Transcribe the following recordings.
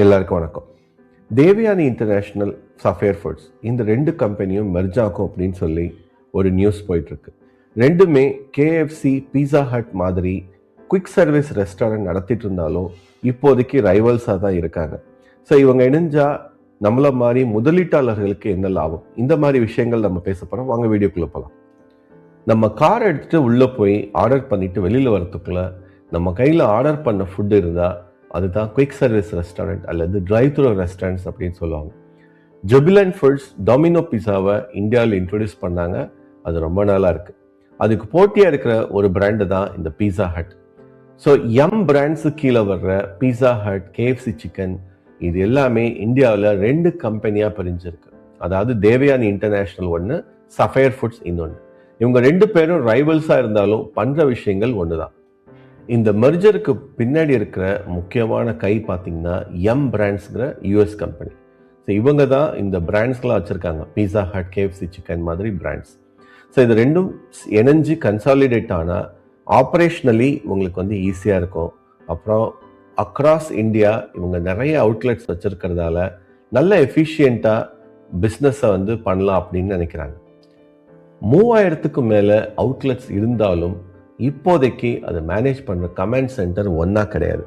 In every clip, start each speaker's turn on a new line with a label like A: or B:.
A: எல்லாருக்கும் வணக்கம். Devayani international, sapphire foods இந்த 2 கம்பெனியும் மெர்ஜ் ஆகும் அப்படின்னு சொல்லி ஒரு நியூஸ் போயிட்டுருக்கு. ரெண்டுமே கேஎஃப்சி, பீஸா ஹட் மாதிரி குவிக் சர்வீஸ் ரெஸ்டாரண்ட் நடத்திட்டு இருந்தாலும் இப்போதைக்கு ரைவல்ஸாக தான் இருக்காங்க. ஸோ இவங்க இணைஞ்சா நம்மள மாதிரி முதலீட்டாளர்களுக்கு என்ன லாபம், இந்த மாதிரி விஷயங்கள் நம்ம பேச போகிறோம். வாங்க வீடியோக்குள்ளே போகலாம். நம்ம கார் எடுத்துகிட்டு உள்ளே போய் ஆர்டர் பண்ணிவிட்டு வெளியில் வரத்துக்குள்ள நம்ம கையில் ஆர்டர் பண்ண ஃபுட்டு இருந்தால் அதுதான் குவிக் சர்வீஸ் ரெஸ்டாரண்ட் அல்லது டிரைவ் த்ரூ ரெஸ்டாரண்ட்ஸ் அப்படின்னு சொல்லுவாங்க. ஜுபிலண்ட் ஃபுட்ஸ் டொமினோ பிஸாவை இந்தியாவில் இன்ட்ரடியூஸ் பண்ணாங்க. அது ரொம்ப நாளாக இருக்குது. அதுக்கு போட்டியாக இருக்கிற ஒரு பிராண்டு தான் இந்த பீஸா ஹட். ஸோ எம் பிராண்ட்ஸு கீழே வர்ற பீஸா ஹட், கேஎஃப்சி சிக்கன், இது எல்லாமே இந்தியாவில் 2 கம்பெனியாக பிரிஞ்சிருக்கு. அதாவது தேவயானி இன்டர்நேஷ்னல் ஒன்று, சஃபேர் ஃபுட்ஸ் இன்னொன்று. இவங்க 2 பேரும் ரைவல்ஸாக இருந்தாலும் பண்ணுற விஷயங்கள் ஒன்று தான். இந்த மெர்ஜருக்கு பின்னாடி இருக்கிற முக்கியமான கை பார்த்தீங்கன்னா எம் பிராண்ட்ஸ்ங்கிற யூஎஸ் கம்பெனி. ஸோ இவங்க தான் இந்த பிராண்ட்ஸ்லாம் வச்சுருக்காங்க, பீஸா ஹட், கேஎஃப்சி சிக்கன் மாதிரி பிராண்ட்ஸ். ஸோ இது ரெண்டும் இணைஞ்சு கன்சாலிடேட் ஆனால் ஆப்ரேஷ்னலி உங்களுக்கு ஈஸியாக இருக்கும். அப்புறம் அக்ராஸ் இந்தியா இவங்க நிறைய அவுட்லெட்ஸ் வச்சுருக்கிறதால நல்ல எஃபிஷியண்ட்டாக பிஸ்னஸை பண்ணலாம் அப்படின்னு நினைக்கிறாங்க. 3000க்கு மேலே அவுட்லெட்ஸ் இருந்தாலும் இப்போதைக்கு அதை மேனேஜ் பண்ணுற கமாண்ட் சென்டர் ஒன்றா கிடையாது,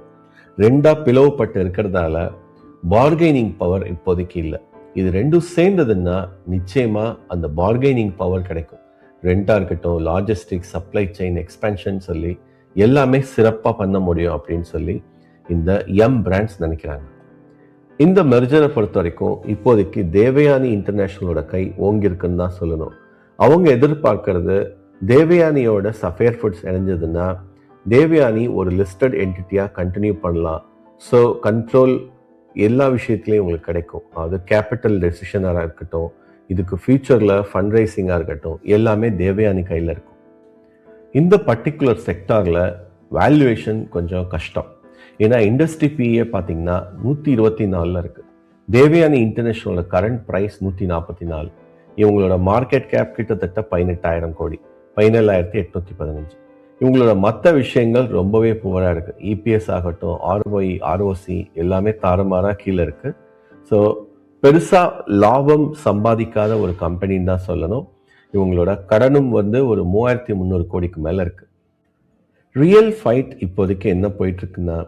A: 2ஆக பிளவுபட்டு இருக்கிறதால பார்கெனிங் பவர் இப்போதைக்கு இல்லை. இது 2 சேர்ந்ததுன்னா நிச்சயமாக அந்த பார்கெனிங் பவர் கிடைக்கும். ரெண்டாக இருக்கட்டும், லாஜிஸ்டிக்ஸ், சப்ளை செயின் எக்ஸ்பென்ஷன் சொல்லி எல்லாமே சிறப்பாக பண்ண முடியும் அப்படின்னு சொல்லி இந்த எம் பிராண்ட்ஸ் நினைக்கிறாங்க. இந்த மெர்ஜரை பொறுத்த வரைக்கும் இப்போதைக்கு தேவயானி இன்டர்நேஷ்னலோட கை ஓங்கியிருக்குன்னு தான் சொல்லணும். அவங்க எதிர்பார்க்கறது தேவயானியோட சஃபேர் ஃபுட்ஸ் இணைஞ்சதுன்னா தேவயானி ஒரு லிஸ்டட் என்டிட்டியாக கண்டினியூ பண்ணலாம். ஸோ கண்ட்ரோல் எல்லா விஷயத்துலையும் உங்களுக்கு கிடைக்கும். அது கேபிட்டல் டெசிஷனாக இருக்கட்டும், இதுக்கு ஃபியூச்சரில் ஃபண்ட் ரைசிங்காக இருக்கட்டும், எல்லாமே தேவயானி கையில் இருக்கும். இந்த பர்டிகுலர் செக்டாரில் வேல்யூவேஷன் கொஞ்சம் கஷ்டம். ஏன்னா இண்டஸ்ட்ரி பிஏ பார்த்தீங்கன்னா 124 இருக்குது. தேவயானி இன்டர்நேஷ்னலோட கரண்ட் ப்ரைஸ் 144. இவங்களோட மார்க்கெட் கேப் கிட்டத்தட்ட 18,000 கோடி, 17,815. இவங்களோட மற்ற விஷயங்கள் ரொம்பவே புவராக இருக்குது. இபிஎஸ் ஆகட்டும், ஆர்ஒஇ, ஆர்ஓசி எல்லாமே தாறுமாறாக கீழே இருக்குது. ஸோ பெருசாக லாபம் சம்பாதிக்காத ஒரு கம்பெனின்னு தான் சொல்லணும். இவங்களோட கடனும் ஒரு 3,300 கோடிக்கு மேலே இருக்குது. ரியல் ஃபைட் இப்போதைக்கு என்ன போயிட்டுருக்குன்னா,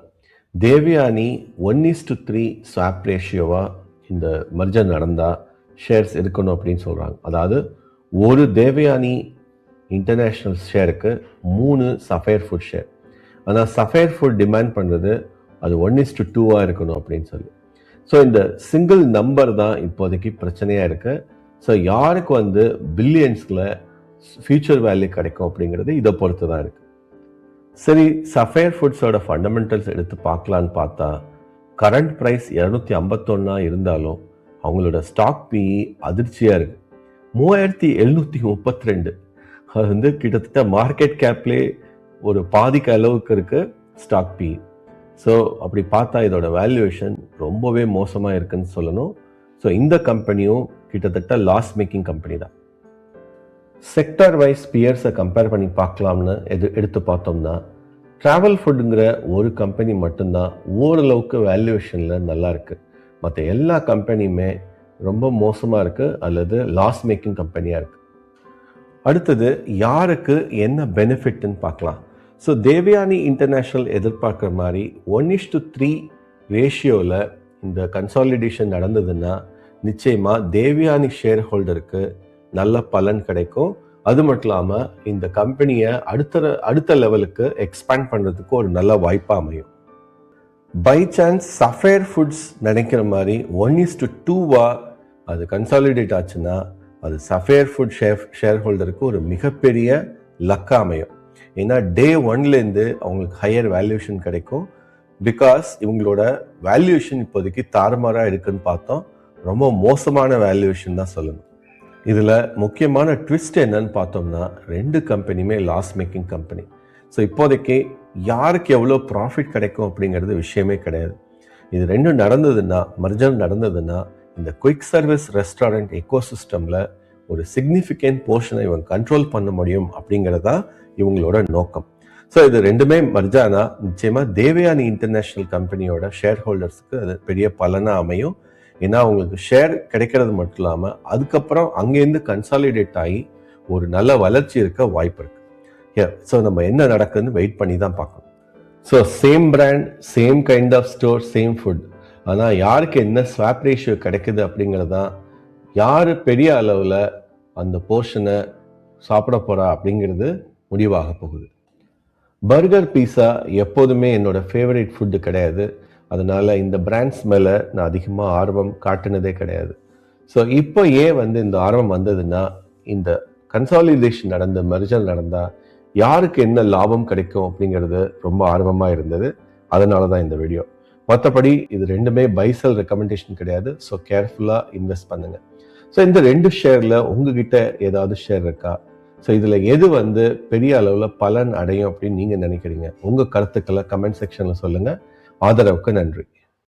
A: தேவயானி 1:3 ஸ்வாப் ரேஷியோவாக இந்த மர்ஜர் நடந்தால் ஷேர்ஸ் இருக்கணும் அப்படின்னு சொல்கிறாங்க. அதாவது ஒரு தேவயானி இன்டர்நேஷ்னல் ஷேருக்கு 3 சஃபேர் ஃபுட் ஷேர். ஆனால் சஃபேர் ஃபுட் டிமாண்ட் பண்ணுறது அது 1:2 இருக்கணும் அப்படின்னு சொல்லி. ஸோ இந்த சிங்கிள் நம்பர் தான் இப்போதைக்கு பிரச்சனையாக இருக்குது. ஸோ யாருக்கு பில்லியன்ஸில் ஃபியூச்சர் வேல்யூ கிடைக்கும் அப்படிங்கிறது இதை பொறுத்து தான் இருக்குது. சரி, சஃபேர் ஃபுட்ஸோட ஃபண்டமெண்டல்ஸ் எடுத்து பார்க்கலான்னு பார்த்தா கரண்ட் ப்ரைஸ் 251 இருந்தாலும் அவங்களோட ஸ்டாக் பிஇ அதிர்ச்சியாக இருக்குது, 3,732. அது கிட்டத்தட்ட மார்க்கெட் கேப்லேயே ஒரு பாதிக்கு அளவுக்கு இருக்குது ஸ்டாக் பிஇ. ஸோ அப்படி பார்த்தா இதோட வேல்யூவேஷன் ரொம்பவே மோசமாக இருக்குன்னு சொல்லணும். ஸோ இந்த கம்பெனியும் கிட்டத்தட்ட லாஸ் மேக்கிங் கம்பெனி தான். செக்டார் வைஸ் பியர்ஸை கம்பேர் பண்ணி பார்க்கலாம்னு எடுத்து பார்த்தோம்னா ட்ராவல் ஃபுட்டுங்கிற ஒரு கம்பெனி மட்டும்தான் ஓரளவுக்கு வேல்யூவேஷனில் நல்லா இருக்குது. மற்ற எல்லா கம்பெனியுமே ரொம்ப மோசமாக இருக்குது அல்லது லாஸ் மேக்கிங் கம்பெனியாக இருக்குது. அடுத்தது யாருக்கு என்ன பெனிஃபிட்னு பார்க்கலாம். ஸோ தேவயானி இன்டர்நேஷ்னல் எதிர்பார்க்குற மாதிரி 1:3 ரேஷியோவில் இந்த கன்சாலிடேஷன் நடந்ததுன்னா நிச்சயமாக தேவயானி ஷேர் ஹோல்டருக்கு நல்ல பலன் கிடைக்கும். அது மட்டும் இல்லாமல் இந்த கம்பெனியை அடுத்த லெவலுக்கு எக்ஸ்பேண்ட் பண்ணுறதுக்கு ஒரு நல்ல வாய்ப்பாக அமையும். பை சான்ஸ் சஃபேர் ஃபுட்ஸ் நினைக்கிற மாதிரி 1:2 அது கன்சாலிடேட் ஆச்சுன்னா அது சஃபேர் ஃபுட் ஷேர் ஹோல்டருக்கு ஒரு மிகப்பெரிய லக்காக அமையும். ஏன்னா டே 1லேருந்து அவங்களுக்கு ஹையர் வேல்யூவேஷன் கிடைக்கும். பிகாஸ் இவங்களோட வேல்யூவேஷன் இப்போதைக்கு தாறுமாறாக இருக்குன்னு பார்த்தோம். ரொம்ப மோசமான வேல்யூவேஷன் தான் சொல்லணும். இதில் முக்கியமான ட்விஸ்ட் என்னன்னு பார்த்தோம்னா 2 கம்பெனியுமே லாஸ் மேக்கிங் கம்பெனி. ஸோ இப்போதைக்கு யாருக்கு எவ்வளோ ப்ராஃபிட் கிடைக்கும் அப்படிங்கிறது விஷயமே கிடையாது. இது 2 நடந்ததுன்னா, மர்ஜர் நடந்ததுன்னா இந்த குயிக் சர்வீஸ் ரெஸ்டாரண்ட் எக்கோசிஸ்டமில் ஒரு சிக்னிஃபிகண்ட் போர்ஷனை இவங்க கண்ட்ரோல் பண்ண முடியும் அப்படிங்கிறது தான் இவங்களோட நோக்கம். ஸோ இது ரெண்டுமே மர்ஜானா நிச்சயமா தேவயானி இன்டர்நேஷனல் கம்பெனியோட ஷேர் ஹோல்டர்ஸுக்கு அது பெரிய பலனா அமையும். ஏன்னா அவங்களுக்கு ஷேர் கிடைக்கிறது மட்டும் இல்லாமல் அதுக்கப்புறம் அங்கேருந்து கன்சாலிடேட் ஆகி ஒரு நல்ல வளர்ச்சி இருக்க வாய்ப்பு இருக்கு. ஸோ நம்ம என்ன நடக்குதுன்னு வெயிட் பண்ணி தான் பார்க்கணும். So same brand, same kind of store, same food. ஆனால் யாருக்கு என்ன ஸ்வாப் ரேஷியோ கிடைக்குது அப்படிங்கிறது தான், யார் பெரிய அளவில் அந்த போர்ஷனை சாப்பிட போகிறா அப்படிங்கிறது முடிவாக போகுது. பர்கர், பீஸா எப்போதுமே என்னோட ஃபேவரட் ஃபுட்டு கிடையாது. அதனால இந்த பிராண்ட்ஸ் மேலே நான் அதிகமாக ஆர்வம் காட்டுனதே கிடையாது. ஸோ இப்போ ஏன் இந்த ஆர்வம் வந்ததுன்னா, இந்த கன்சாலிடேஷன் நடந்த மெர்ஜர் நடந்தால் யாருக்கு என்ன லாபம் கிடைக்கும் அப்படிங்கிறது ரொம்ப ஆர்வமாக இருந்தது. அதனால தான் இந்த வீடியோ. மற்றபடி இது ரெண்டுமே பைசல் ரெக்கமெண்டேஷன் கிடையாது. ஸோ கேர்ஃபுல்லாக இன்வெஸ்ட் பண்ணுங்க. ஸோ இந்த 2 ஷேரில் உங்ககிட்ட ஏதாவது ஷேர் இருக்கா? ஸோ இதில் எது பெரிய அளவில் பலன் அடையும் அப்படின்னு நீங்கள் நினைக்கிறீங்க? உங்கள் கருத்துக்களை கமெண்ட் செக்ஷனில் சொல்லுங்கள். ஆதரவுக்கு நன்றி.